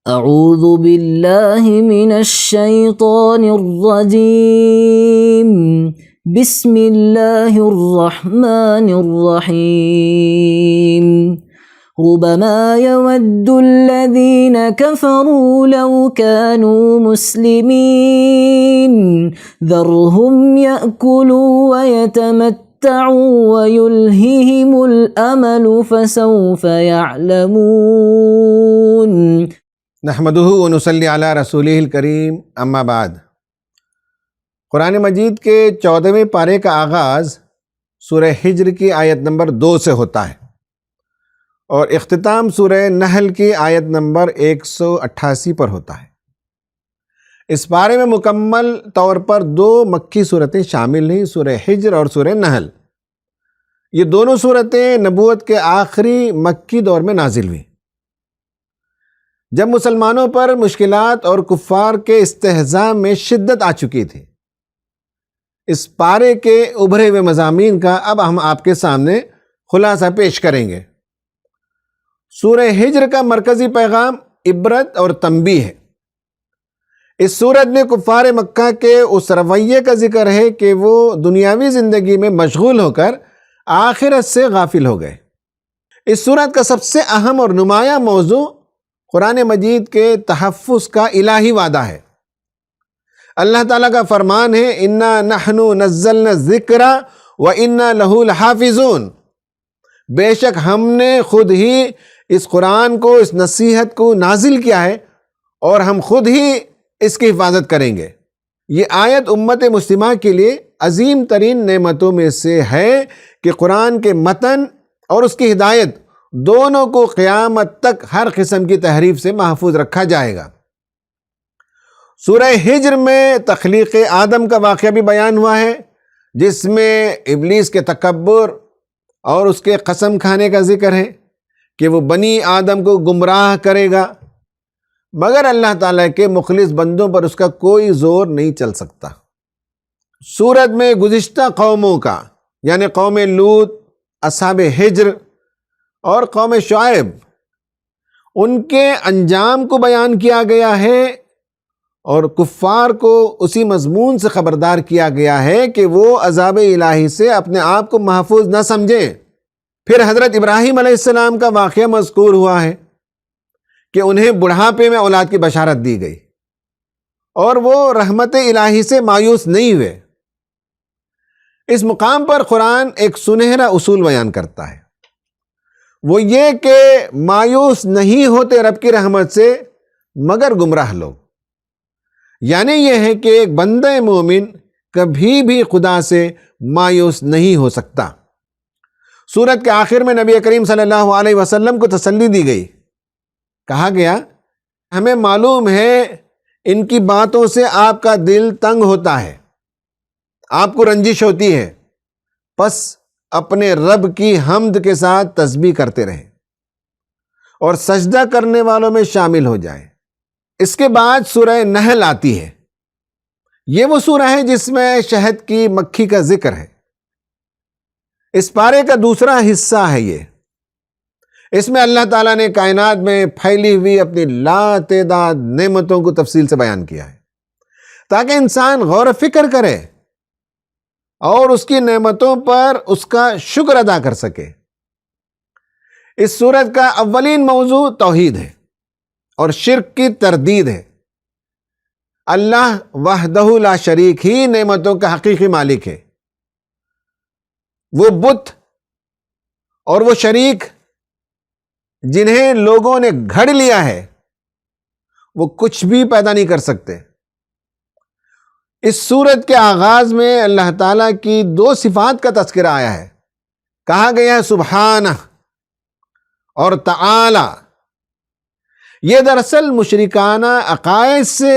اعوذ باللہ من الشیطان الرجیم بسم اللہ الرحمن الرحیم ربما يود الذين كفروا لو كانوا مسلمين ذرهم يأكلوا ويتمتعوا ويلههم الأمل فسوف يعلمون نحمدہ ونصلی علی رسولہ الکریم، اما بعد۔ قرآن مجید کے 14ویں پارے کا آغاز سورہ ہجر کی آیت نمبر 2 سے ہوتا ہے اور اختتام سورہ نحل کی آیت نمبر 188 پر ہوتا ہے۔ اس پارے میں مکمل طور پر 2 مکی صورتیں شامل ہیں، سورہ ہجر اور سورہ نحل۔ یہ دونوں صورتیں نبوت کے آخری مکی دور میں نازل ہوئیں، جب مسلمانوں پر مشکلات اور کفار کے استہزاء میں شدت آ چکی تھی۔ اس پارے کے ابھرے ہوئے مضامین کا اب ہم آپ کے سامنے خلاصہ پیش کریں گے۔ سورہ ہجر کا مرکزی پیغام عبرت اور تنبیہ ہے۔ اس سورت میں کفار مکہ کے اس رویے کا ذکر ہے کہ وہ دنیاوی زندگی میں مشغول ہو کر آخرت سے غافل ہو گئے۔ اس سورت کا سب سے اہم اور نمایاں موضوع قرآن مجید کے تحفظ کا الہی وعدہ ہے۔ اللہ تعالیٰ کا فرمان ہے، اِنَّا نَحْنُ نَزَّلْنَا الذِّكْرَ وَإِنَّا لَهُ لَحَافِظُونَ، بے شک ہم نے خود ہی اس قرآن کو، اس نصیحت کو نازل کیا ہے اور ہم خود ہی اس کی حفاظت کریں گے۔ یہ آیت امت مسلمہ کے لیے عظیم ترین نعمتوں میں سے ہے کہ قرآن کے متن اور اس کی ہدایت دونوں کو قیامت تک ہر قسم کی تحریف سے محفوظ رکھا جائے گا۔ سورہ ہجر میں تخلیق آدم کا واقعہ بھی بیان ہوا ہے، جس میں ابلیس کے تکبر اور اس کے قسم کھانے کا ذکر ہے کہ وہ بنی آدم کو گمراہ کرے گا، مگر اللہ تعالیٰ کے مخلص بندوں پر اس کا کوئی زور نہیں چل سکتا۔ سورت میں گزشتہ قوموں کا، یعنی قوم لوط، اصحاب ہجر اور قوم شعیب، ان کے انجام کو بیان کیا گیا ہے اور کفار کو اسی مضمون سے خبردار کیا گیا ہے کہ وہ عذاب الہی سے اپنے آپ کو محفوظ نہ سمجھیں۔ پھر حضرت ابراہیم علیہ السلام کا واقعہ مذکور ہوا ہے کہ انہیں بڑھاپے میں اولاد کی بشارت دی گئی اور وہ رحمت الہی سے مایوس نہیں ہوئے۔ اس مقام پر قرآن ایک سنہرا اصول بیان کرتا ہے، وہ یہ کہ مایوس نہیں ہوتے رب کی رحمت سے مگر گمراہ لوگ۔ یعنی یہ ہے کہ ایک بندہ مومن کبھی بھی خدا سے مایوس نہیں ہو سکتا۔ سورت کے آخر میں نبی کریم صلی اللہ علیہ وسلم کو تسلی دی گئی، کہا گیا، ہمیں معلوم ہے ان کی باتوں سے آپ کا دل تنگ ہوتا ہے، آپ کو رنجش ہوتی ہے، پس اپنے رب کی حمد کے ساتھ تسبیح کرتے رہیں اور سجدہ کرنے والوں میں شامل ہو جائیں۔ اس کے بعد سورہ نحل آتی ہے۔ یہ وہ سورہ ہے جس میں شہد کی مکھی کا ذکر ہے۔ اس پارے کا دوسرا حصہ ہے یہ۔ اس میں اللہ تعالیٰ نے کائنات میں پھیلی ہوئی اپنی لا تعداد نعمتوں کو تفصیل سے بیان کیا ہے، تاکہ انسان غور و فکر کرے اور اس کی نعمتوں پر اس کا شکر ادا کر سکے۔ اس سورت کا اولین موضوع توحید ہے اور شرک کی تردید ہے۔ اللہ وحدہ لا شریک ہی نعمتوں کا حقیقی مالک ہے۔ وہ بت اور وہ شریک جنہیں لوگوں نے گھڑ لیا ہے، وہ کچھ بھی پیدا نہیں کر سکتے۔ اس سورت کے آغاز میں اللہ تعالیٰ کی 2 صفات کا تذکرہ آیا ہے، کہا گیا ہے سبحانہ اور تعالی۔ یہ دراصل مشرکانہ عقائد سے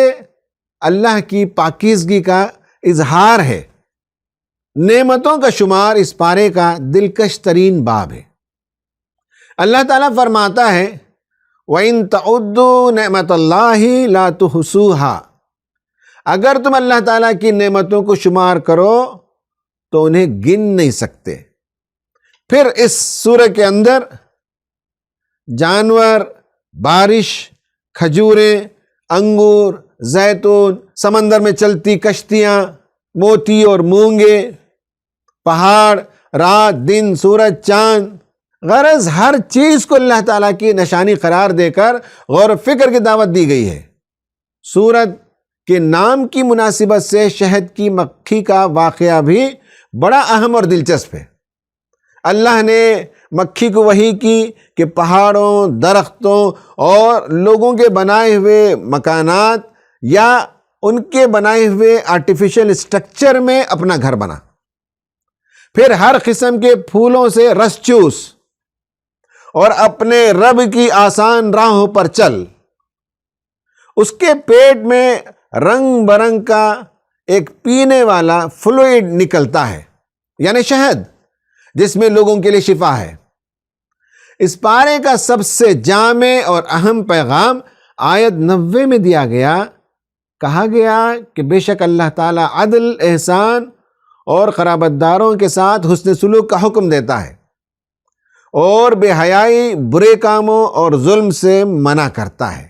اللہ کی پاکیزگی کا اظہار ہے۔ نعمتوں کا شمار اس پارے کا دلکش ترین باب ہے۔ اللہ تعالیٰ فرماتا ہے، وَإِن تَعُدُّوا نِعْمَتَ اللَّهِ لَا تُحْصُوهَا، اگر تم اللہ تعالیٰ کی نعمتوں کو شمار کرو تو انہیں گن نہیں سکتے۔ پھر اس سورہ کے اندر جانور، بارش، کھجوریں، انگور، زیتون، سمندر میں چلتی کشتیاں، موتی اور مونگے، پہاڑ، رات، دن، سورج، چاند، غرض ہر چیز کو اللہ تعالیٰ کی نشانی قرار دے کر غور و فکر کی دعوت دی گئی ہے۔ سورت کے نام کی مناسبت سے شہد کی مکھی کا واقعہ بھی بڑا اہم اور دلچسپ ہے۔ اللہ نے مکھی کو وحی کی کہ پہاڑوں، درختوں اور لوگوں کے بنائے ہوئے مکانات یا ان کے بنائے ہوئے آرٹیفیشل اسٹرکچر میں اپنا گھر بنا، پھر ہر قسم کے پھولوں سے رس چوس اور اپنے رب کی آسان راہوں پر چل۔ اس کے پیٹ میں رنگ برنگ کا ایک پینے والا فلوئڈ نکلتا ہے، یعنی شہد، جس میں لوگوں کے لیے شفا ہے۔ اس پارے کا سب سے جامع اور اہم پیغام آیت 90 میں دیا گیا۔ کہا گیا کہ بے شک اللہ تعالیٰ عدل، احسان اور قرابت داروں کے ساتھ حسن سلوک کا حکم دیتا ہے اور بے حیائی، برے کاموں اور ظلم سے منع کرتا ہے۔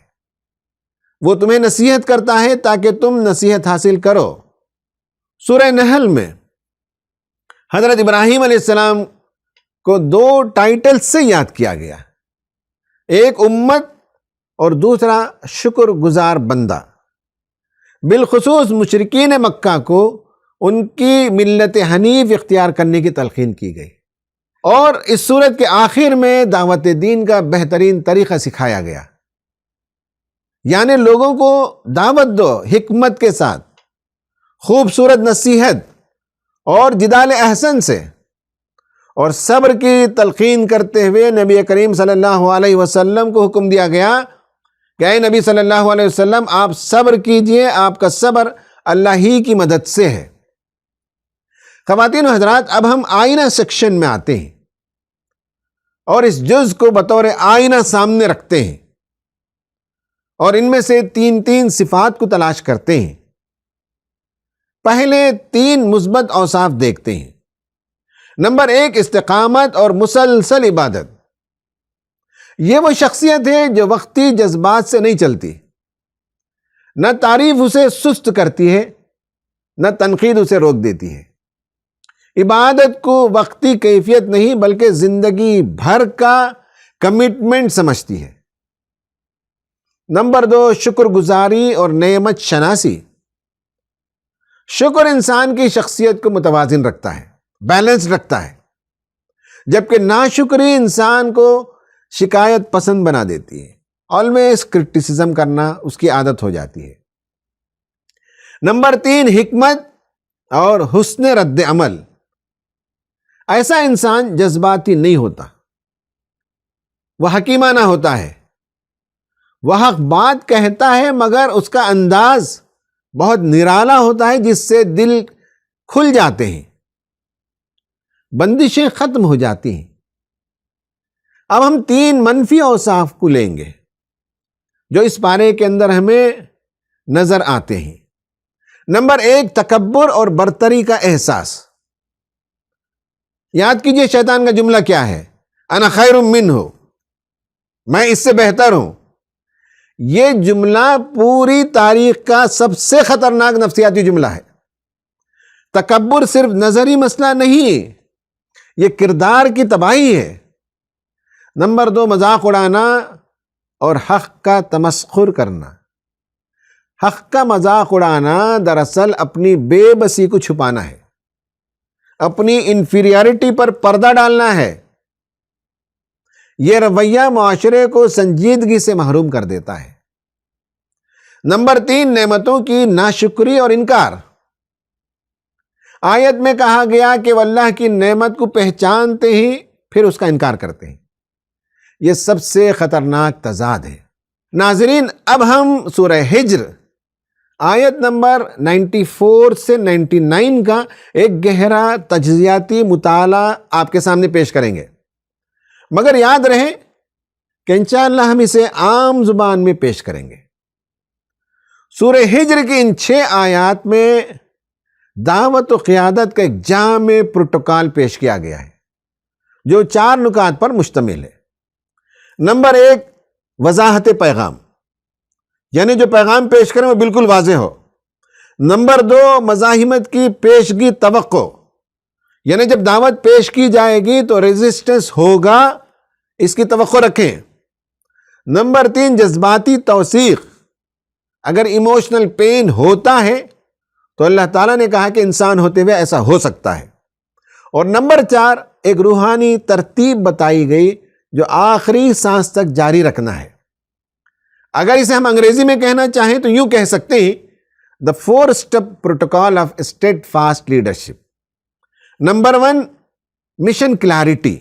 وہ تمہیں نصیحت کرتا ہے تاکہ تم نصیحت حاصل کرو۔ سورہ نحل میں حضرت ابراہیم علیہ السلام کو 2 ٹائٹل سے یاد کیا گیا، ایک امت اور دوسرا شکر گزار بندہ۔ بالخصوص مشرکین مکہ کو ان کی ملت حنیف اختیار کرنے کی تلقین کی گئی، اور اس سورت کے آخر میں دعوت دین کا بہترین طریقہ سکھایا گیا، یعنی لوگوں کو دعوت دو حکمت کے ساتھ، خوبصورت نصیحت اور جدال احسن سے، اور صبر کی تلقین کرتے ہوئے نبی کریم صلی اللہ علیہ وسلم کو حکم دیا گیا کہ اے نبی صلی اللہ علیہ وسلم، آپ صبر کیجئے، آپ کا صبر اللہ ہی کی مدد سے ہے۔ خواتین و حضرات، اب ہم آئینہ سیکشن میں آتے ہیں اور اس جز کو بطور آئینہ سامنے رکھتے ہیں اور ان میں سے 3 صفات کو تلاش کرتے ہیں۔ پہلے 3 مثبت اوصاف دیکھتے ہیں۔ نمبر 1، استقامت اور مسلسل عبادت۔ یہ وہ شخصیت ہے جو وقتی جذبات سے نہیں چلتی، نہ تعریف اسے سست کرتی ہے، نہ تنقید اسے روک دیتی ہے۔ عبادت کو وقتی کیفیت نہیں بلکہ زندگی بھر کا کمٹمنٹ سمجھتی ہے۔ نمبر 2، شکر گزاری اور نعمت شناسی۔ شکر انسان کی شخصیت کو متوازن رکھتا ہے، بیلنس رکھتا ہے، جبکہ ناشکری انسان کو شکایت پسند بنا دیتی ہے، آلویز کرٹیسزم کرنا اس کی عادت ہو جاتی ہے۔ نمبر 3، حکمت اور حسن رد عمل۔ ایسا انسان جذباتی نہیں ہوتا، وہ حکیمانہ ہوتا ہے، وہ حق بات کہتا ہے مگر اس کا انداز بہت نرالا ہوتا ہے جس سے دل کھل جاتے ہیں، بندشیں ختم ہو جاتی ہیں۔ اب ہم 3 منفی اوصاف کو لیں گے جو اس پارے کے اندر ہمیں نظر آتے ہیں۔ نمبر 1، تکبر اور برتری کا احساس۔ یاد کیجئے شیطان کا جملہ کیا ہے؟ انا خیر منہ، میں اس سے بہتر ہوں۔ یہ جملہ پوری تاریخ کا سب سے خطرناک نفسیاتی جملہ ہے۔ تکبر صرف نظری مسئلہ نہیں، یہ کردار کی تباہی ہے۔ نمبر 2، مذاق اڑانا اور حق کا تمسخر کرنا۔ حق کا مذاق اڑانا دراصل اپنی بے بسی کو چھپانا ہے، اپنی انفیریارٹی پر پردہ ڈالنا ہے۔ یہ رویہ معاشرے کو سنجیدگی سے محروم کر دیتا ہے۔ نمبر 3، نعمتوں کی ناشکری اور انکار۔ آیت میں کہا گیا کہ وہ اللہ کی نعمت کو پہچانتے ہی پھر اس کا انکار کرتے ہیں۔ یہ سب سے خطرناک تضاد ہے۔ ناظرین، اب ہم سورہ ہجر آیت نمبر 94 سے 99 کا ایک گہرا تجزیاتی مطالعہ آپ کے سامنے پیش کریں گے، مگر یاد رہے کہ انشاءاللہ ہم اسے عام زبان میں پیش کریں گے۔ سورہ ہجر کی ان 6 آیات میں دعوت و قیادت کا ایک جامع پروٹوکال پیش کیا گیا ہے جو 4 نکات پر مشتمل ہے۔ نمبر 1، وضاحت پیغام۔ یعنی جو پیغام پیش کریں وہ بالکل واضح ہو۔ نمبر 2، مزاحمت کی پیشگی توقع، یعنی جب دعوت پیش کی جائے گی تو ریزسٹنس ہوگا، اس کی توقع رکھیں۔ نمبر 3، جذباتی توثیق، اگر ایموشنل پین ہوتا ہے تو اللہ تعالیٰ نے کہا کہ انسان ہوتے ہوئے ایسا ہو سکتا ہے۔ اور نمبر 4، ایک روحانی ترتیب بتائی گئی جو آخری سانس تک جاری رکھنا ہے۔ اگر اسے ہم انگریزی میں کہنا چاہیں تو یوں کہہ سکتے ہیں The 4-step protocol of steadfast leadership. Number 1, mission clarity.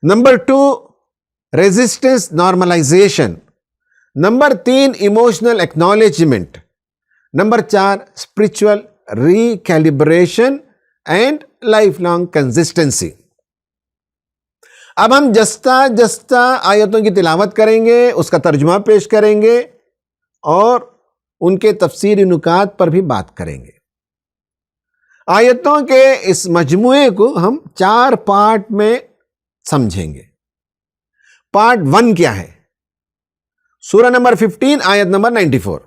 Number 2, resistance normalization. Number 3, emotional acknowledgement. Number 4, spiritual recalibration and lifelong consistency. اب ہم جستہ آیتوں کی تلاوت کریں گے، اس کا ترجمہ پیش کریں گے اور ان کے تفسیری نکات پر بھی بات کریں گے۔ آیتوں کے اس مجموعے کو ہم 4 پارٹ میں سمجھیں گے۔ پارٹ 1 کیا ہے؟ سورہ نمبر 15 آیت نمبر 94،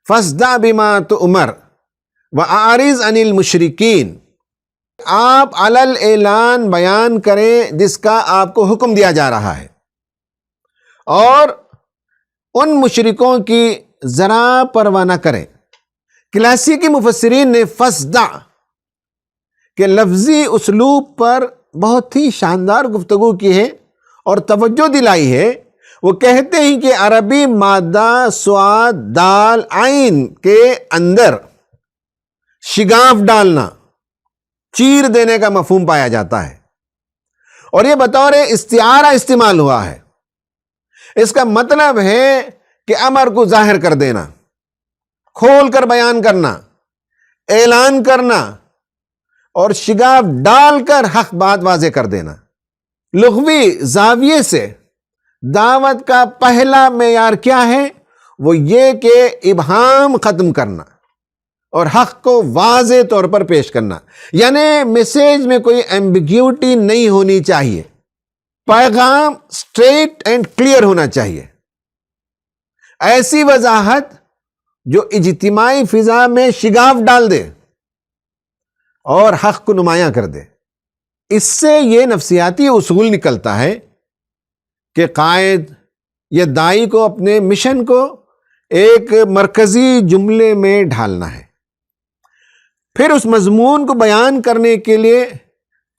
فَاصْدَعْ بِمَا تُؤْمَرْ وَأَعْرِضْ عَنِ الْمُشْرِكِينَ، آپ علل اعلان بیان کریں جس کا آپ کو حکم دیا جا رہا ہے، اور ان مشرکوں کی ذرا پرواہ نہ کریں۔ کلاسیکی مفسرین نے فَاصْدَعْ کے لفظی اسلوب پر بہت ہی شاندار گفتگو کی ہے اور توجہ دلائی ہے۔ وہ کہتے ہیں کہ عربی مادہ صاد دال عین کے اندر شگاف ڈالنا، چیر دینے کا مفہوم پایا جاتا ہے، اور یہ بطور استعارہ استعمال ہوا ہے۔ اس کا مطلب ہے کہ امر کو ظاہر کر دینا، کھول کر بیان کرنا، اعلان کرنا اور شگاف ڈال کر حق بات واضح کر دینا۔ لغوی زاویے سے دعوت کا پہلا معیار کیا ہے؟ وہ یہ کہ ابہام ختم کرنا اور حق کو واضح طور پر پیش کرنا، یعنی میسیج میں کوئی ایمبیگیوٹی نہیں ہونی چاہیے، پیغام اسٹریٹ اینڈ کلیئر ہونا چاہیے، ایسی وضاحت جو اجتماعی فضا میں شگاف ڈال دے اور حق کو نمایاں کر دے۔ اس سے یہ نفسیاتی اصول نکلتا ہے کہ قائد یا داعی کو اپنے مشن کو ایک مرکزی جملے میں ڈھالنا ہے، پھر اس مضمون کو بیان کرنے کے لیے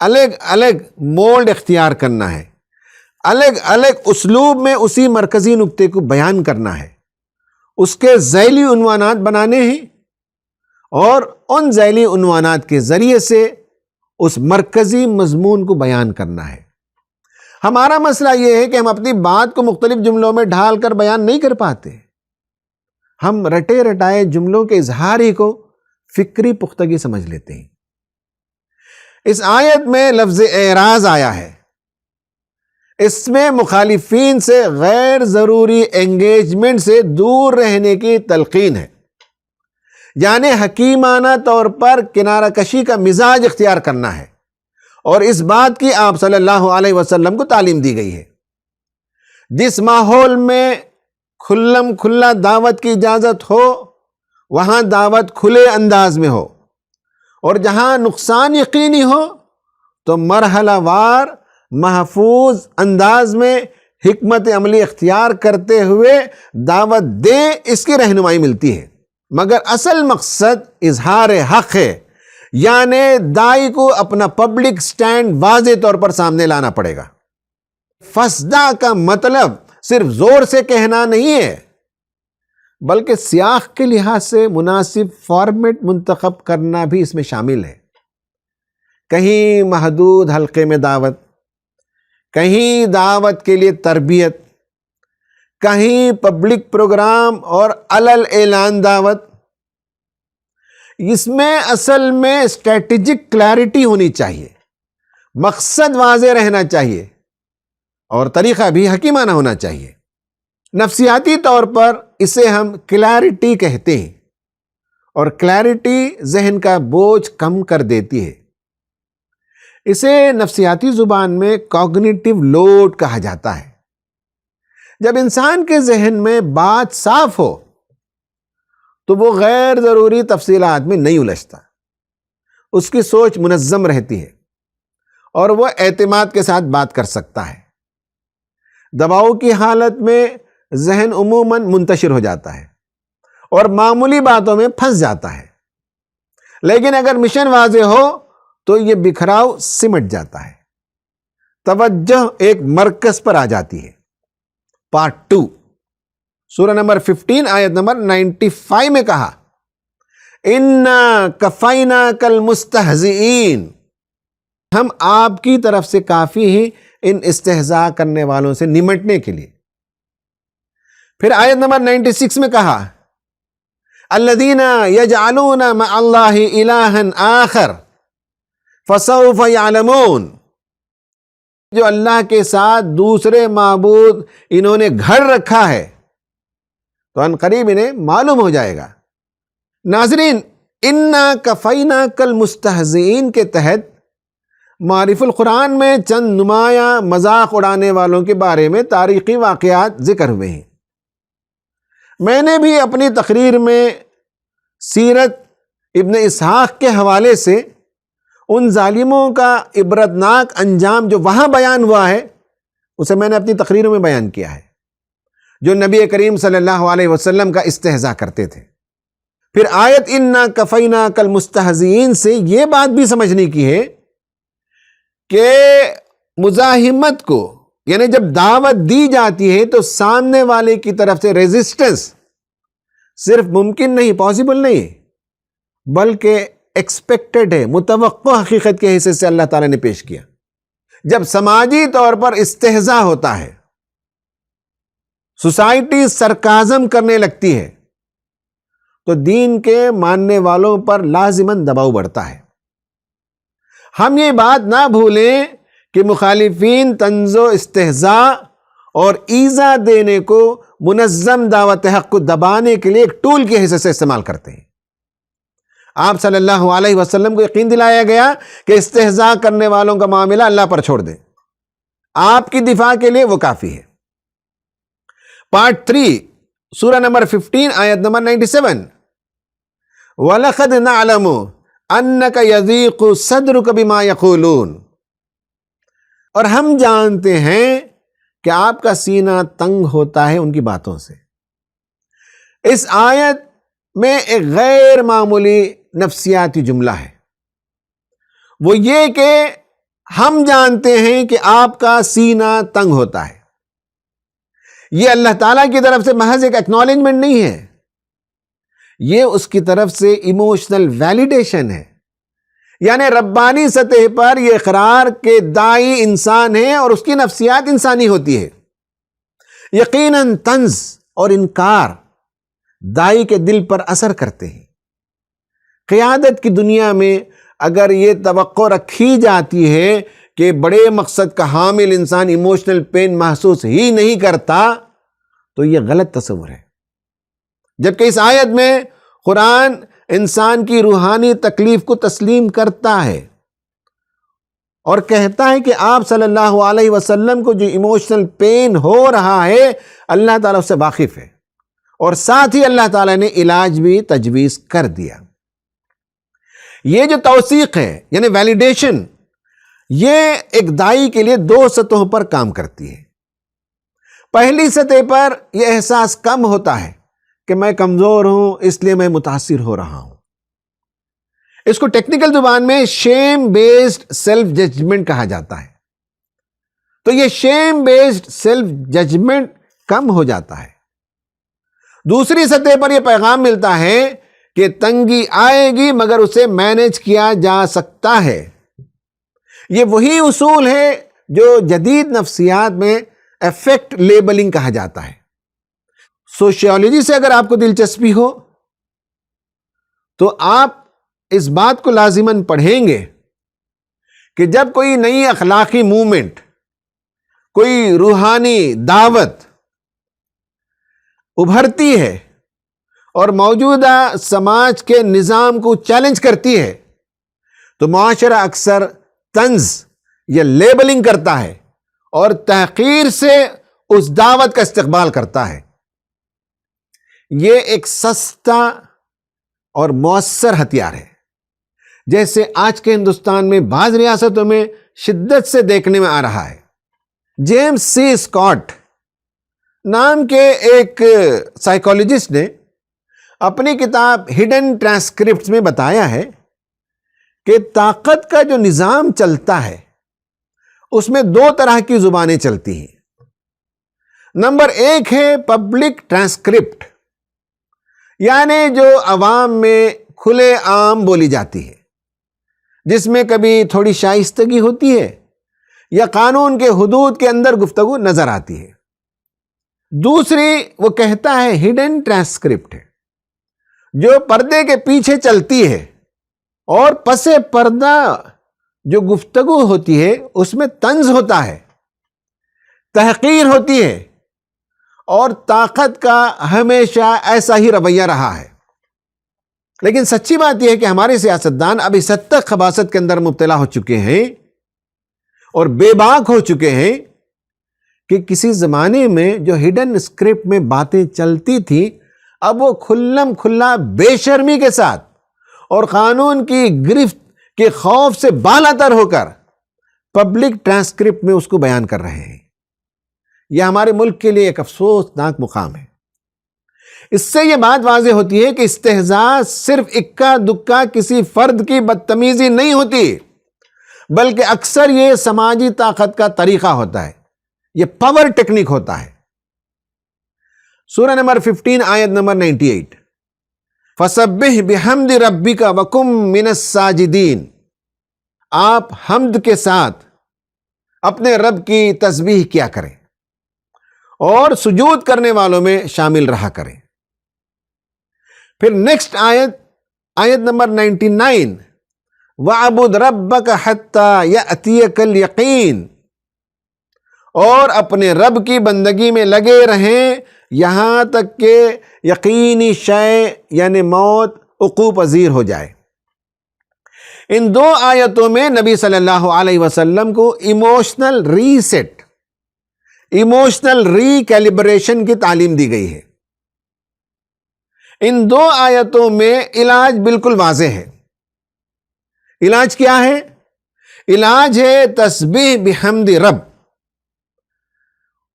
الگ الگ موڈ اختیار کرنا ہے، الگ الگ اسلوب میں اسی مرکزی نقطے کو بیان کرنا ہے، اس کے ذیلی عنوانات بنانے ہیں اور ان ذیلی عنوانات کے ذریعے سے اس مرکزی مضمون کو بیان کرنا ہے۔ ہمارا مسئلہ یہ ہے کہ ہم اپنی بات کو مختلف جملوں میں ڈھال کر بیان نہیں کر پاتے، ہم رٹے رٹائے جملوں کے اظہار ہی کو فکری پختگی سمجھ لیتے ہیں۔ اس آیت میں لفظ اعراض آیا ہے، اس میں مخالفین سے غیر ضروری انگیجمنٹ سے دور رہنے کی تلقین ہے، یعنی حکیمانہ طور پر کنارہ کشی کا مزاج اختیار کرنا ہے، اور اس بات کی آپ صلی اللہ علیہ وسلم کو تعلیم دی گئی ہے۔ جس ماحول میں کھلم کھلا دعوت کی اجازت ہو وہاں دعوت کھلے انداز میں ہو، اور جہاں نقصان یقینی ہو تو مرحلہ وار محفوظ انداز میں حکمت عملی اختیار کرتے ہوئے دعوت دیں، اس کی رہنمائی ملتی ہے۔ مگر اصل مقصد اظہار حق ہے، یعنی داعی کو اپنا پبلک سٹینڈ واضح طور پر سامنے لانا پڑے گا۔ فَاصْدَعْ کا مطلب صرف زور سے کہنا نہیں ہے، بلکہ سیاق کے لحاظ سے مناسب فارمیٹ منتخب کرنا بھی اس میں شامل ہے۔ کہیں محدود حلقے میں دعوت، کہیں دعوت کے لیے تربیت، کہیں پبلک پروگرام اور علل اعلان دعوت۔ اس میں اصل میں اسٹریٹجک کلیئرٹی ہونی چاہیے، مقصد واضح رہنا چاہیے اور طریقہ بھی حکیمانہ ہونا چاہیے۔ نفسیاتی طور پر اسے ہم کلیئرٹی کہتے ہیں، اور کلیئرٹی ذہن کا بوجھ کم کر دیتی ہے۔ اسے نفسیاتی زبان میں کوگنیٹو لوڈ کہا جاتا ہے۔ جب انسان کے ذہن میں بات صاف ہو تو وہ غیر ضروری تفصیلات میں نہیں الجھتا، اس کی سوچ منظم رہتی ہے اور وہ اعتماد کے ساتھ بات کر سکتا ہے۔ دباؤ کی حالت میں ذہن عموماً منتشر ہو جاتا ہے اور معمولی باتوں میں پھنس جاتا ہے، لیکن اگر مشن واضح ہو تو یہ بکھراؤ سمٹ جاتا ہے، توجہ ایک مرکز پر آ جاتی ہے۔ پارٹ 2 سورہ نمبر 15 آیت نمبر 95 میں کہا، اِنَّا كَفَيْنَاكَ الْمُسْتَهْزِئِينَ، ہم آپ کی طرف سے کافی ہیں ان استہزاء کرنے والوں سے نمٹنے کے لیے۔ پھر آیت نمبر 96 میں کہا، الَّذِينَ يَجْعَلُونَ مَعَ اللَّهِ إِلَٰهًا آخَرَ فَسَوْفَ يَعْلَمُونَ، جو اللہ کے ساتھ دوسرے معبود انہوں نے گھڑ رکھا ہے تو ان قریب انہیں معلوم ہو جائے گا۔ ناظرین، اِنَّا كَفَيْنَاكَ الْمُسْتَهْزِئِينَ کے تحت معارف القرآن میں چند نمایاں مذاق اڑانے والوں کے بارے میں تاریخی واقعات ذکر ہوئے ہیں۔ میں نے بھی اپنی تقریر میں سیرت ابن اسحاق کے حوالے سے ان ظالموں کا عبرتناک انجام جو وہاں بیان ہوا ہے اسے میں نے اپنی تقریروں میں بیان کیا ہے، جو نبی کریم صلی اللہ علیہ وسلم کا استہزاء کرتے تھے۔ پھر آیت اِنَّا كَفَيْنَاكَ الْمُسْتَهْزِئِينَ سے یہ بات بھی سمجھنے کی ہے کہ مزاحمت کو، یعنی جب دعوت دی جاتی ہے تو سامنے والے کی طرف سے ریزسٹنس صرف ممکن نہیں، پاسبل نہیں، بلکہ ایکسپیکٹڈ ہے، متوقع حقیقت کے حصے سے اللہ تعالیٰ نے پیش کیا۔ جب سماجی طور پر استہزاء ہوتا ہے، سوسائٹی سرکازم کرنے لگتی ہے، تو دین کے ماننے والوں پر لازماً دباؤ بڑھتا ہے۔ ہم یہ بات نہ بھولیں کہ مخالفین طنز و استہزاء اور ایذا دینے کو منظم دعوت حق کو دبانے کے لیے ایک ٹول کے حصے سے استعمال کرتے ہیں۔ آپ صلی اللہ علیہ وسلم کو یقین دلایا گیا کہ استہزاء کرنے والوں کا معاملہ اللہ پر چھوڑ دیں، آپ کی دفاع کے لیے وہ کافی ہے۔ پارٹ 3 سورہ نمبر 15 آیت نمبر 97، وَلَقَدْ نَعْلَمُ أَنَّكَ يَضِيقُ صَدْرُكَ بِمَا يَقُولُونَ، اور ہم جانتے ہیں کہ آپ کا سینہ تنگ ہوتا ہے ان کی باتوں سے۔ اس آیت میں ایک غیر معمولی نفسیاتی جملہ ہے، وہ یہ کہ ہم جانتے ہیں کہ آپ کا سینہ تنگ ہوتا ہے۔ یہ اللہ تعالیٰ کی طرف سے محض ایک ایکنالجمنٹ نہیں ہے، یہ اس کی طرف سے ایموشنل ویلیڈیشن ہے، یعنی ربانی سطح پر یہ اقرار کہ داعی انسان ہے اور اس کی نفسیات انسانی ہوتی ہے۔ یقیناً طنز اور انکار داعی کے دل پر اثر کرتے ہیں۔ قیادت کی دنیا میں اگر یہ توقع رکھی جاتی ہے کہ بڑے مقصد کا حامل انسان ایموشنل پین محسوس ہی نہیں کرتا تو یہ غلط تصور ہے، جبکہ اس آیت میں قرآن انسان کی روحانی تکلیف کو تسلیم کرتا ہے اور کہتا ہے کہ آپ صلی اللہ علیہ وسلم کو جو ایموشنل پین ہو رہا ہے اللہ تعالیٰ اس سے واقف ہے، اور ساتھ ہی اللہ تعالیٰ نے علاج بھی تجویز کر دیا۔ یہ جو توثیق ہے یعنی ویلیڈیشن، یہ ایک داعی کے لیے 2 سطحوں پر کام کرتی ہے۔ پہلی سطح پر یہ احساس کم ہوتا ہے کہ میں کمزور ہوں اس لیے میں متاثر ہو رہا ہوں۔ اس کو ٹیکنیکل زبان میں شیم بیسڈ سیلف ججمنٹ کہا جاتا ہے۔ تو یہ شیم بیسڈ سیلف ججمنٹ کم ہو جاتا ہے۔ دوسری سطح پر یہ پیغام ملتا ہے کہ تنگی آئے گی مگر اسے مینج کیا جا سکتا ہے۔ یہ وہی اصول ہے جو جدید نفسیات میں افیکٹ لیبلنگ کہا جاتا ہے۔ سوشیالوجی سے اگر آپ کو دلچسپی ہو تو آپ اس بات کو لازماً پڑھیں گے کہ جب کوئی نئی اخلاقی موومنٹ، کوئی روحانی دعوت ابھرتی ہے اور موجودہ سماج کے نظام کو چیلنج کرتی ہے تو معاشرہ اکثر طنز یا لیبلنگ کرتا ہے اور تحقیر سے اس دعوت کا استقبال کرتا ہے۔ یہ ایک سستا اور مؤثر ہتھیار ہے، جیسے آج کے ہندوستان میں بعض ریاستوں میں شدت سے دیکھنے میں آ رہا ہے۔ جیمز سی اسکاٹ نام کے ایک سائیکالوجسٹ نے اپنی کتاب ہڈن ٹرانسکرپٹس میں بتایا ہے کہ طاقت کا جو نظام چلتا ہے اس میں دو طرح کی زبانیں چلتی ہیں۔ نمبر ایک ہے پبلک ٹرانسکرپٹ، یعنی جو عوام میں کھلے عام بولی جاتی ہے، جس میں کبھی تھوڑی شائستگی ہوتی ہے یا قانون کے حدود کے اندر گفتگو نظر آتی ہے۔ دوسری وہ کہتا ہے ہڈن ٹرانسکرپٹ ہے، جو پردے کے پیچھے چلتی ہے اور پس پردہ جو گفتگو ہوتی ہے اس میں طنز ہوتا ہے، تحقیر ہوتی ہے، اور طاقت کا ہمیشہ ایسا ہی رویہ رہا ہے۔ لیکن سچی بات یہ ہے کہ ہمارے سیاستدان اب اس حد تک خباثت کے اندر مبتلا ہو چکے ہیں اور بے باک ہو چکے ہیں کہ کسی زمانے میں جو ہڈن اسکرپٹ میں باتیں چلتی تھی، اب وہ کھلم کھلا بے شرمی کے ساتھ اور قانون کی گرفت کے خوف سے بالاتر ہو کر پبلک ٹرانسکرپٹ میں اس کو بیان کر رہے ہیں۔ یہ ہمارے ملک کے لیے ایک افسوسناک مقام ہے۔ اس سے یہ بات واضح ہوتی ہے کہ استہزاء صرف اکا دکا کسی فرد کی بدتمیزی نہیں ہوتی، بلکہ اکثر یہ سماجی طاقت کا طریقہ ہوتا ہے، یہ پاور ٹیکنیک ہوتا ہے۔ سورہ نمبر 15 آیت نمبر 98، فَسَبِّحْ بِحَمْدِ رَبِّكَ وَكُن مِّنَ السَّاجِدِينَ، آپ حمد کے ساتھ اپنے رب کی تسبیح کیا کریں اور سجود کرنے والوں میں شامل رہا کریں۔ پھر نیکسٹ آیت نمبر 99، وَعْبُدْ رَبَّكَ حَتَّى يَأْتِيَكَ الْيَقِينُ، اور اپنے رب کی بندگی میں لگے رہیں یہاں تک کہ یقینی شے یعنی موت وقوع پذیر ہو جائے۔ ان دو آیتوں میں نبی صلی اللہ علیہ وسلم کو ایموشنل ریسیٹ، ایموشنل ریکیلیبریشن کی تعلیم دی گئی ہے۔ ان دو آیتوں میں علاج بالکل واضح ہے۔ علاج کیا ہے؟ علاج ہے تسبیح بحمد رب،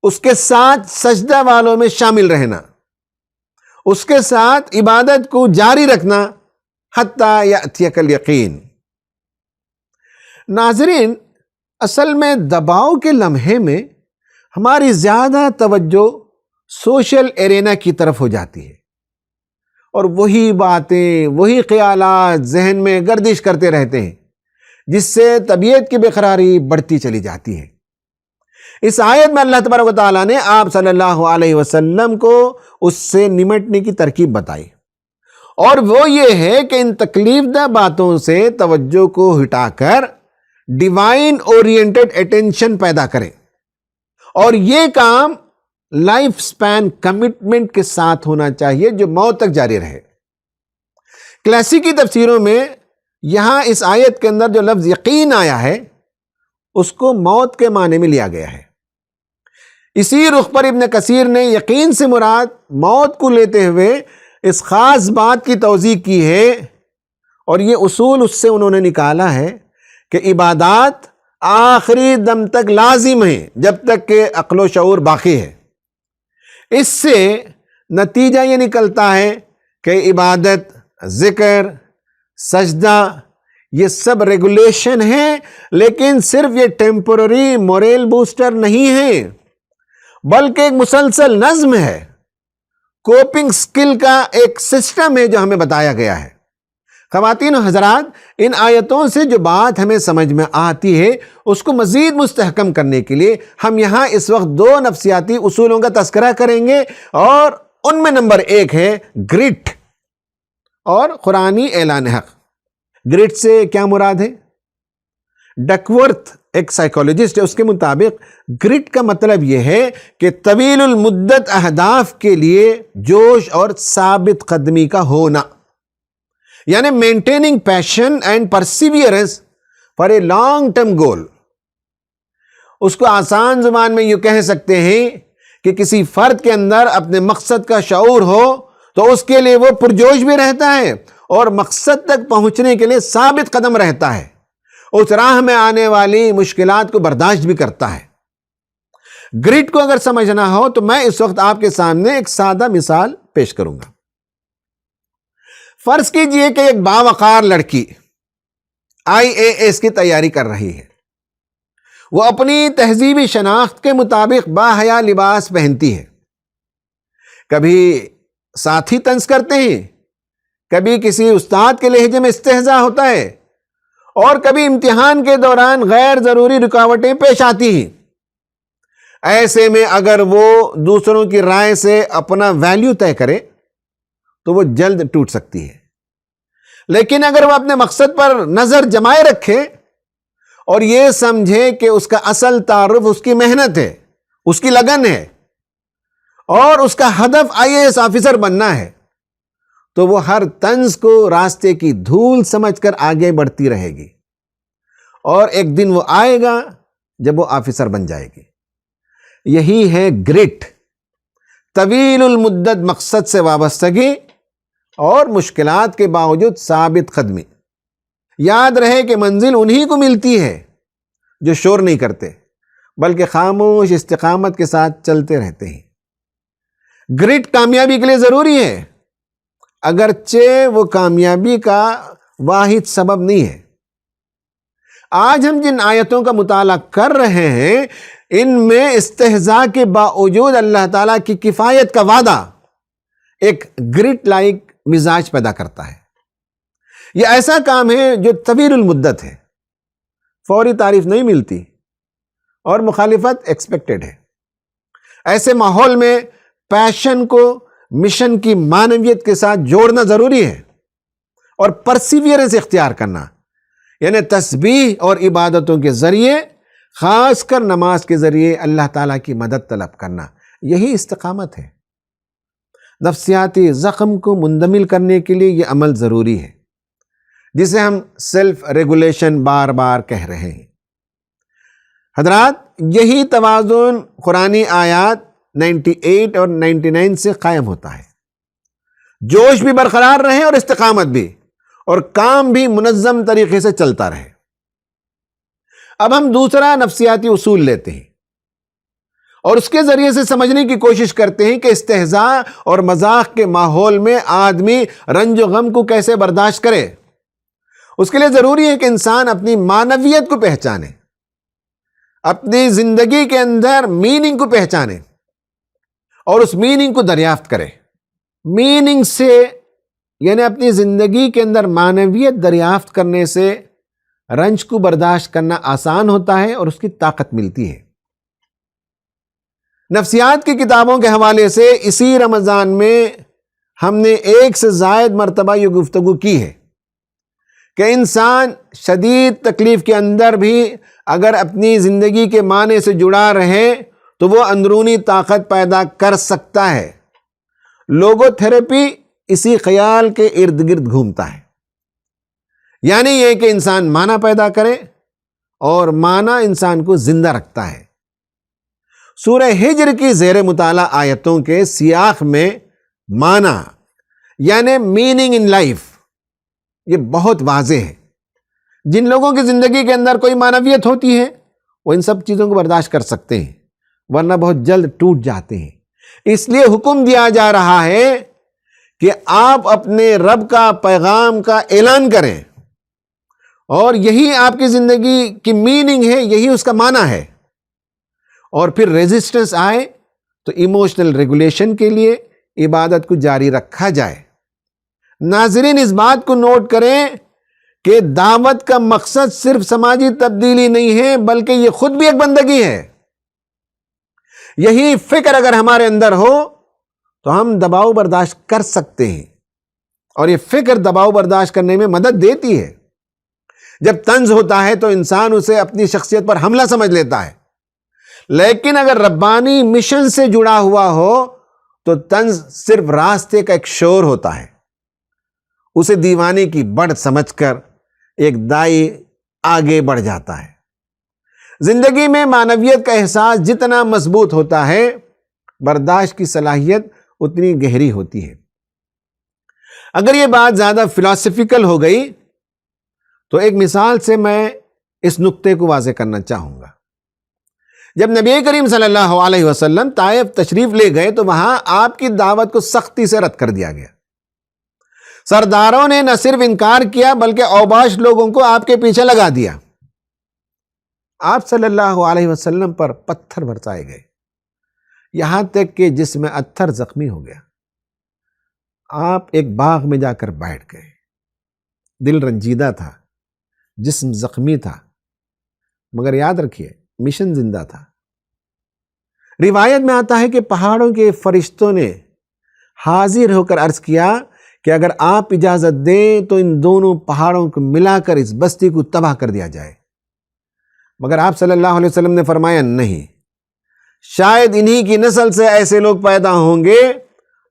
اس کے ساتھ سجدہ والوں میں شامل رہنا، اس کے ساتھ عبادت کو جاری رکھنا، حتیٰ یأتیک الیقین۔ ناظرین، اصل میں دباؤ کے لمحے میں ہماری زیادہ توجہ سوشل ایرینا کی طرف ہو جاتی ہے، اور وہی باتیں، وہی خیالات ذہن میں گردش کرتے رہتے ہیں، جس سے طبیعت کی بےقراری بڑھتی چلی جاتی ہے۔ اس آیت میں اللہ تبارک و تعالیٰ نے آپ صلی اللہ علیہ وسلم کو اس سے نمٹنے کی ترکیب بتائی، اور وہ یہ ہے کہ ان تکلیف دہ باتوں سے توجہ کو ہٹا کر ڈیوائن اورینٹڈ اٹینشن پیدا کریں، اور یہ کام لائف سپین کمٹمنٹ کے ساتھ ہونا چاہیے جو موت تک جاری رہے۔ کلاسیکی تفسیروں میں یہاں اس آیت کے اندر جو لفظ یقین آیا ہے اس کو موت کے معنی میں لیا گیا ہے۔ اسی رخ پر ابن کثیر نے یقین سے مراد موت کو لیتے ہوئے اس خاص بات کی توضیح کی ہے، اور یہ اصول اس سے انہوں نے نکالا ہے کہ عبادات آخری دم تک لازم ہیں جب تک کہ عقل و شعور باقی ہے۔ اس سے نتیجہ یہ نکلتا ہے کہ عبادت، ذکر، سجدہ یہ سب ریگولیشن ہیں، لیکن صرف یہ ٹیمپورری موریل بوسٹر نہیں ہے، بلکہ ایک مسلسل نظم ہے، کوپنگ سکل کا ایک سسٹم ہے جو ہمیں بتایا گیا ہے۔ خواتین و حضرات، ان آیتوں سے جو بات ہمیں سمجھ میں آتی ہے اس کو مزید مستحکم کرنے کے لیے ہم یہاں اس وقت دو نفسیاتی اصولوں کا تذکرہ کریں گے، اور ان میں نمبر 1 ہے گرٹ اور قرآنی اعلان حق۔ گرٹ سے کیا مراد ہے؟ ڈکورتھ ایک سائیکالوجسٹ ہے، اس کے مطابق گرٹ کا مطلب یہ ہے کہ طویل المدت اہداف کے لیے جوش اور ثابت قدمی کا ہونا، یعنی maintaining passion and perseverance for a long term goal. اس کو آسان زبان میں یوں کہہ سکتے ہیں کہ کسی فرد کے اندر اپنے مقصد کا شعور ہو تو اس کے لیے وہ پرجوش بھی رہتا ہے اور مقصد تک پہنچنے کے لیے ثابت قدم رہتا ہے، اس راہ میں آنے والی مشکلات کو برداشت بھی کرتا ہے۔ گرٹ کو اگر سمجھنا ہو تو میں اس وقت آپ کے سامنے ایک سادہ مثال پیش کروں گا۔ فرض کیجئے کہ ایک باوقار لڑکی IAS کی تیاری کر رہی ہے۔ وہ اپنی تہذیبی شناخت کے مطابق باحیا لباس پہنتی ہے۔ کبھی ساتھی طنز کرتے ہیں، کبھی کسی استاد کے لہجے میں استہزاء ہوتا ہے، اور کبھی امتحان کے دوران غیر ضروری رکاوٹیں پیش آتی ہیں۔ ایسے میں اگر وہ دوسروں کی رائے سے اپنا ویلیو طے کرے تو وہ جلد ٹوٹ سکتی ہے، لیکن اگر وہ اپنے مقصد پر نظر جمائے رکھے اور یہ سمجھے کہ اس کا اصل تعارف اس کی محنت ہے، اس کی لگن ہے اور اس کا ہدف IAS آفیسر بننا ہے، تو وہ ہر طنز کو راستے کی دھول سمجھ کر آگے بڑھتی رہے گی، اور ایک دن وہ آئے گا جب وہ آفیسر بن جائے گی۔ یہی ہے گرٹ، طویل المدت مقصد سے وابستگی اور مشکلات کے باوجود ثابت قدمی۔ یاد رہے کہ منزل انہی کو ملتی ہے جو شور نہیں کرتے بلکہ خاموش استقامت کے ساتھ چلتے رہتے ہیں۔ گرٹ کامیابی کے لیے ضروری ہے، اگرچہ وہ کامیابی کا واحد سبب نہیں ہے۔ آج ہم جن آیتوں کا مطالعہ کر رہے ہیں ان میں استہزاء کے باوجود اللہ تعالیٰ کی کفایت کا وعدہ ایک گرٹ لائک مزاج پیدا کرتا ہے۔ یہ ایسا کام ہے جو طویل المدت ہے، فوری تعریف نہیں ملتی اور مخالفت ایکسپیکٹڈ ہے۔ ایسے ماحول میں پیشن کو مشن کی معنویت کے ساتھ جوڑنا ضروری ہے اور پرسیویئرنس اختیار کرنا، یعنی تسبیح اور عبادتوں کے ذریعے، خاص کر نماز کے ذریعے اللہ تعالیٰ کی مدد طلب کرنا، یہی استقامت ہے۔ نفسیاتی زخم کو مندمل کرنے کے لیے یہ عمل ضروری ہے جسے ہم سیلف ریگولیشن بار بار کہہ رہے ہیں۔ حضرات، یہی توازن قرآنی آیات 98 اور 99 سے قائم ہوتا ہے۔ جوش بھی برقرار رہے اور استقامت بھی، اور کام بھی منظم طریقے سے چلتا رہے۔ اب ہم دوسرا نفسیاتی اصول لیتے ہیں اور اس کے ذریعے سے سمجھنے کی کوشش کرتے ہیں کہ استہزاء اور مذاق کے ماحول میں آدمی رنج و غم کو کیسے برداشت کرے۔ اس کے لیے ضروری ہے کہ انسان اپنی معنویت کو پہچانے، اپنی زندگی کے اندر میننگ کو پہچانے اور اس میننگ کو دریافت کرے۔ میننگ سے یعنی اپنی زندگی کے اندر معنویت دریافت کرنے سے رنج کو برداشت کرنا آسان ہوتا ہے اور اس کی طاقت ملتی ہے۔ نفسیات کی کتابوں کے حوالے سے اسی رمضان میں ہم نے 1 سے زائد مرتبہ یہ گفتگو کی ہے کہ انسان شدید تکلیف کے اندر بھی اگر اپنی زندگی کے معنی سے جڑا رہے تو وہ اندرونی طاقت پیدا کر سکتا ہے۔ لوگو تھراپی اسی خیال کے ارد گرد گھومتا ہے، یعنی یہ کہ انسان معنی پیدا کرے اور معنی انسان کو زندہ رکھتا ہے۔ سورہ ہجر کی زیر مطالعہ آیتوں کے سیاق میں معنی یعنی میننگ ان لائف یہ بہت واضح ہے۔ جن لوگوں کی زندگی کے اندر کوئی معنویت ہوتی ہے وہ ان سب چیزوں کو برداشت کر سکتے ہیں، ورنہ بہت جلد ٹوٹ جاتے ہیں۔ اس لیے حکم دیا جا رہا ہے کہ آپ اپنے رب کا پیغام کا اعلان کریں، اور یہی آپ کی زندگی کی میننگ ہے، یہی اس کا معنی ہے۔ اور پھر ریزسٹنس آئے تو ایموشنل ریگولیشن کے لیے عبادت کو جاری رکھا جائے۔ ناظرین، اس بات کو نوٹ کریں کہ دعوت کا مقصد صرف سماجی تبدیلی نہیں ہے بلکہ یہ خود بھی ایک بندگی ہے۔ یہی فکر اگر ہمارے اندر ہو تو ہم دباؤ برداشت کر سکتے ہیں، اور یہ فکر دباؤ برداشت کرنے میں مدد دیتی ہے۔ جب طنز ہوتا ہے تو انسان اسے اپنی شخصیت پر حملہ سمجھ لیتا ہے، لیکن اگر ربانی مشن سے جڑا ہوا ہو تو طنز صرف راستے کا ایک شور ہوتا ہے۔ اسے دیوانے کی بڑھ سمجھ کر ایک دائی آگے بڑھ جاتا ہے۔ زندگی میں معنویت کا احساس جتنا مضبوط ہوتا ہے برداشت کی صلاحیت اتنی گہری ہوتی ہے۔ اگر یہ بات زیادہ فلاسفیکل ہو گئی تو ایک مثال سے میں اس نقطے کو واضح کرنا چاہوں گا۔ جب نبی کریم صلی اللہ علیہ وسلم طائف تشریف لے گئے تو وہاں آپ کی دعوت کو سختی سے رد کر دیا گیا۔ سرداروں نے نہ صرف انکار کیا بلکہ اوباش لوگوں کو آپ کے پیچھے لگا دیا۔ آپ صلی اللہ علیہ وسلم پر پتھر برسائے گئے، یہاں تک کہ جسم اتھر زخمی ہو گیا۔ آپ ایک باغ میں جا کر بیٹھ گئے، دل رنجیدہ تھا، جسم زخمی تھا، مگر یاد رکھیے مشن زندہ تھا۔ روایت میں آتا ہے کہ پہاڑوں کے فرشتوں نے حاضر ہو کر عرض کیا کہ اگر آپ اجازت دیں تو ان دونوں پہاڑوں کو ملا کر اس بستی کو تباہ کر دیا جائے، مگر آپ صلی اللہ علیہ وسلم نے فرمایا نہیں، شاید انہی کی نسل سے ایسے لوگ پیدا ہوں گے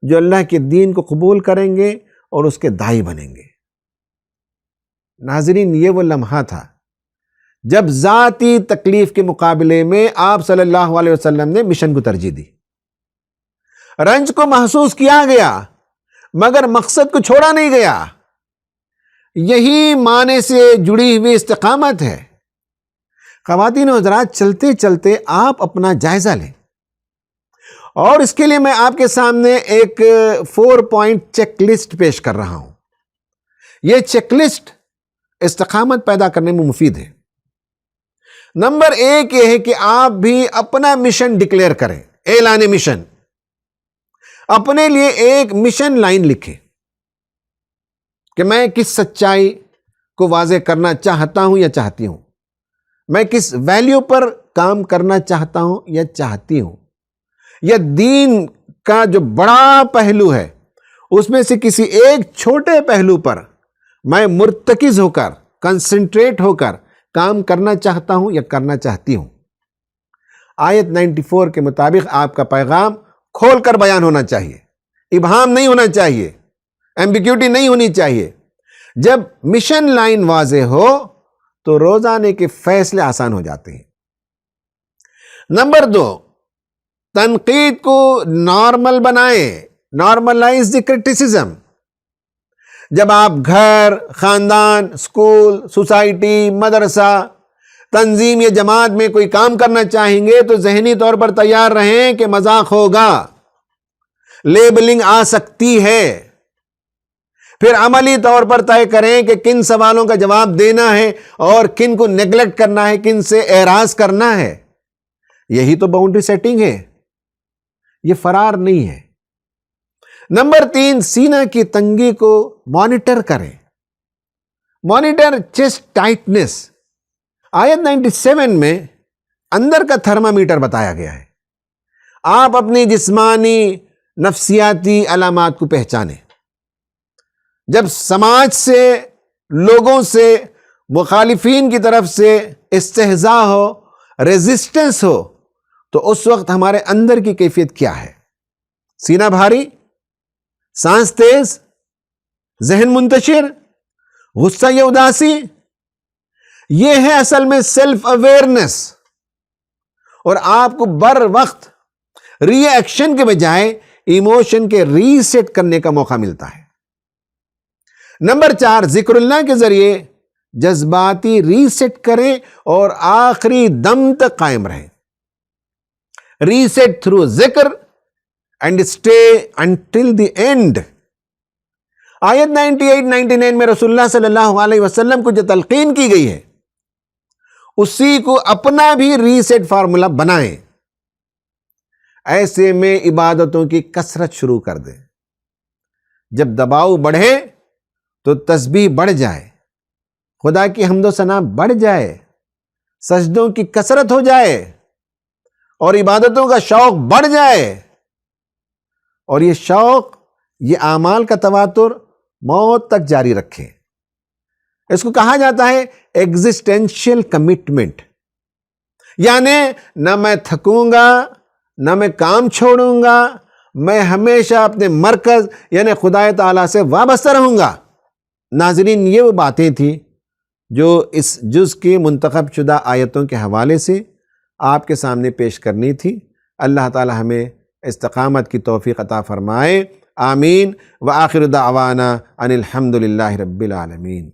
جو اللہ کے دین کو قبول کریں گے اور اس کے داعی بنیں گے۔ ناظرین، یہ وہ لمحہ تھا جب ذاتی تکلیف کے مقابلے میں آپ صلی اللہ علیہ وسلم نے مشن کو ترجیح دی۔ رنج کو محسوس کیا گیا مگر مقصد کو چھوڑا نہیں گیا۔ یہی معنی سے جڑی ہوئی استقامت ہے۔ خواتین و حضرات، چلتے چلتے آپ اپنا جائزہ لیں، اور اس کے لیے میں آپ کے سامنے ایک 4 پوائنٹ چیک لسٹ پیش کر رہا ہوں۔ یہ چیک لسٹ استقامت پیدا کرنے میں مفید ہے۔ نمبر 1 یہ ہے کہ آپ بھی اپنا مشن ڈکلیئر کریں، اعلان مشن۔ اپنے لیے ایک مشن لائن لکھیں کہ میں کس سچائی کو واضح کرنا چاہتا ہوں یا چاہتی ہوں، میں کس ویلیو پر کام کرنا چاہتا ہوں یا چاہتی ہوں، یا دین کا جو بڑا پہلو ہے اس میں سے کسی ایک چھوٹے پہلو پر میں مرتکز ہو کر، کنسنٹریٹ ہو کر کام کرنا چاہتا ہوں یا کرنا چاہتی ہوں۔ آیت 94 کے مطابق آپ کا پیغام کھول کر بیان ہونا چاہیے، ابہام نہیں ہونا چاہیے، ایمبیگوٹی نہیں ہونی چاہیے۔ جب مشن لائن واضح ہو تو روزانے کے فیصلے آسان ہو جاتے ہیں۔ نمبر 2، تنقید کو نارمل بنائیں، نارملائز دی کرٹیسزم۔ جب آپ گھر، خاندان، اسکول، سوسائٹی، مدرسہ، تنظیم یا جماعت میں کوئی کام کرنا چاہیں گے تو ذہنی طور پر تیار رہیں کہ مذاق ہوگا، لیبلنگ آ سکتی ہے۔ پھر عملی طور پر طے کریں کہ کن سوالوں کا جواب دینا ہے اور کن کو نیگلیکٹ کرنا ہے، کن سے اعراض کرنا ہے۔ یہی تو باؤنڈری سیٹنگ ہے، یہ فرار نہیں ہے۔ نمبر 3، سینہ کی تنگی کو مانیٹر کریں، مانیٹر چیسٹ ٹائٹنس۔ آیت 97 میں اندر کا تھرمامیٹر بتایا گیا ہے۔ آپ اپنی جسمانی نفسیاتی علامات کو پہچانیں۔ جب سماج سے، لوگوں سے، مخالفین کی طرف سے استہزاء ہو، ریزسٹنس ہو، تو اس وقت ہمارے اندر کی کیفیت کیا ہے؟ سینہ بھاری، سانس تیز، ذہن منتشر، غصہ یا اداسی؟ یہ ہے اصل میں سیلف اویئرنس، اور آپ کو بر وقت ری ایکشن کے بجائے ایموشن کے ری سیٹ کرنے کا موقع ملتا ہے۔ نمبر 4، ذکر اللہ کے ذریعے جذباتی ری سیٹ کریں اور آخری دم تک قائم رہیں۔ ری سیٹ تھرو ذکر and stay until the end. آیت 98-99 میں رسول اللہ صلی اللہ علیہ وسلم کو جو تلقین کی گئی ہے اسی کو اپنا بھی ری سیٹ فارمولا بنائیں۔ ایسے میں عبادتوں کی کثرت شروع کر دیں۔ جب دباؤ بڑھے تو تسبیح بڑھ جائے، خدا کی حمد و ثنا بڑھ جائے، سجدوں کی کثرت ہو جائے اور عبادتوں کا شوق بڑھ جائے، اور یہ شوق، یہ اعمال کا تواتر موت تک جاری رکھے۔ اس کو کہا جاتا ہے ایگزسٹینشیل کمٹمنٹ، یعنی نہ میں تھکوں گا، نہ میں کام چھوڑوں گا، میں ہمیشہ اپنے مرکز یعنی خدا تعالیٰ سے وابستہ رہوں گا۔ ناظرین، یہ وہ باتیں تھیں جو اس جز کی منتخب شدہ آیتوں کے حوالے سے آپ کے سامنے پیش کرنی تھی۔ اللہ تعالیٰ ہمیں استقامت کی توفیق عطا فرمائے، آمین۔ وآخر دعوانا ان الحمد للہ رب العالمین۔